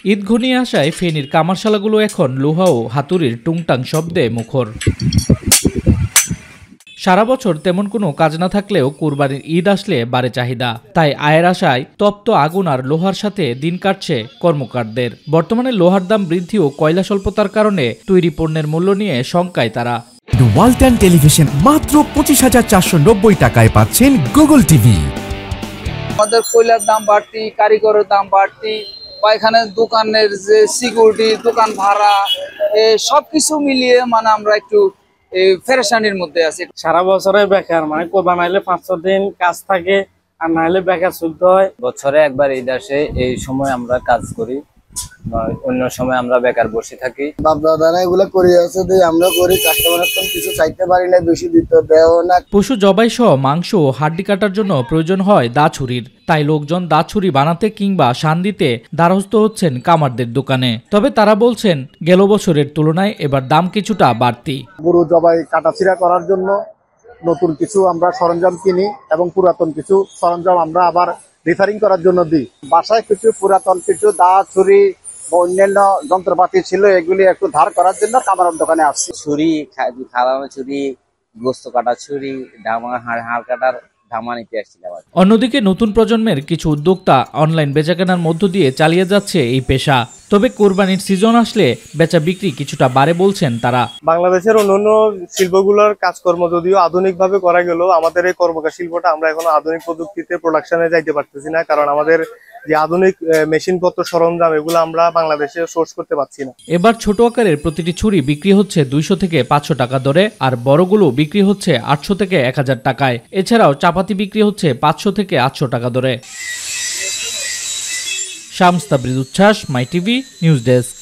ঈদ ঘনিয়ে আসায় ফেনীর কামারশালাগুলো এখন লোহা ও হাতুড়ির টুংটাং শব্দে মুখর। সারা বছর তেমন কোনো কাজ না থাকলেও কুরবানির ঈদ আসলে বাড়ে চাহিদা, তাই আয়ের আশায় তপ্ত আগুন আর লোহার সাথে দিন কাটছে কর্মকারদের। বর্তমানে লোহার দাম বৃদ্ধি ও কয়লা স্বল্পতার কারণে তৈরি পণ্যের মূল্য নিয়ে শঙ্কায় তারা। ওয়ালটন টেলিভিশন মাত্র 25,490 টাকায় পাচ্ছেন গুগল টিভি। আমাদের কয়লার দাম বাড়তি, কারিগরের দাম বাড়তি, এখানে দোকানের যে সিকিউরিটি, দোকান ভাড়া, সবকিছু মিলিয়ে আমরা একটু পেরেশানির মধ্যে আছি। সারা বছরে বেকার, কোরবান আইলে 5-6 দিন কাজ থাকে, আর না হলে বেকার চলতে হয়। বছরে একবার ঈদ আসে, এই সময় আমরা কাজ করি, অন্য সময় আমরা বেকার বসে থাকি। বাপ-দাদারা এগুলো করে আছে, আমরা করি, কাস্টমারের তো কিছু চাইতে পারি না, বেশি দিতে দেও না। পশু জবাই সহ মাংস ও হাড্ডি কাটার জন্য প্রয়োজন হয় দা ছুরির, তাই লোকজন দা ছুরি বানাতে কিংবা শান দিতে দ্বারস্থ হচ্ছেন কামারদের দোকানে। তবে তারা বলছেন গেল বছরের তুলনায় এবার দাম কিছুটা বাড়তি। গরু জবাই কাটাছিড়া করার জন্য নতুন কিছু আমরা সরঞ্জাম কিনি এবং পুরাতন কিছু সরঞ্জাম আমরা আবার রিফারিং করার জন্য দিই। বাসায় কিছু পুরাতন কিছু দা ছুরি অন্যান্য যন্ত্রপাতি ছিল, এগুলি একটু ধার করার জন্য কামারের দোকানে আসছি। ছুরি, খাওয়ানো ছুরি, গোস্ত কাটার ছুরি, হাড় কাটার ধামা নিতে আসছিলাম। অন্যদিকে নতুন প্রজন্মের কিছু উদ্যোক্তা অনলাইন বেচাকেনার মধ্য দিয়ে চালিয়ে যাচ্ছে এই পেশা। তবে কোরবানির সিজন আসলে বেচা বিক্রি কিছুটা বাড়ে বলছেন তারা। বাংলাদেশের অন্যান্য শিল্পগুলোর কাজকর্ম যদিও আধুনিকভাবে করা গেল, আমাদের এই কর্মকার শিল্পটা আমরা এখন আধুনিক প্রযুক্তিতে প্রোডাকশনে যাইতে পারতেছি না, কারণ আমাদের যে আধুনিক মেশিনপত্র সরঞ্জাম এগুলো আমরা বাংলাদেশে সোর্স করতে পারছি না। এবার ছোট আকারের প্রতিটি ছুরি বিক্রি হচ্ছে 200 থেকে 500 টাকা দরে, আর বড়গুলো বিক্রি হচ্ছে 800 থেকে 1000 টাকায়। এছাড়াও চাপাতি বিক্রি হচ্ছে 500 থেকে 800 টাকা দরে। শামস তাবরিজ উচ্ছ্বাস, মাই টিভি নিউজ ডেস্ক।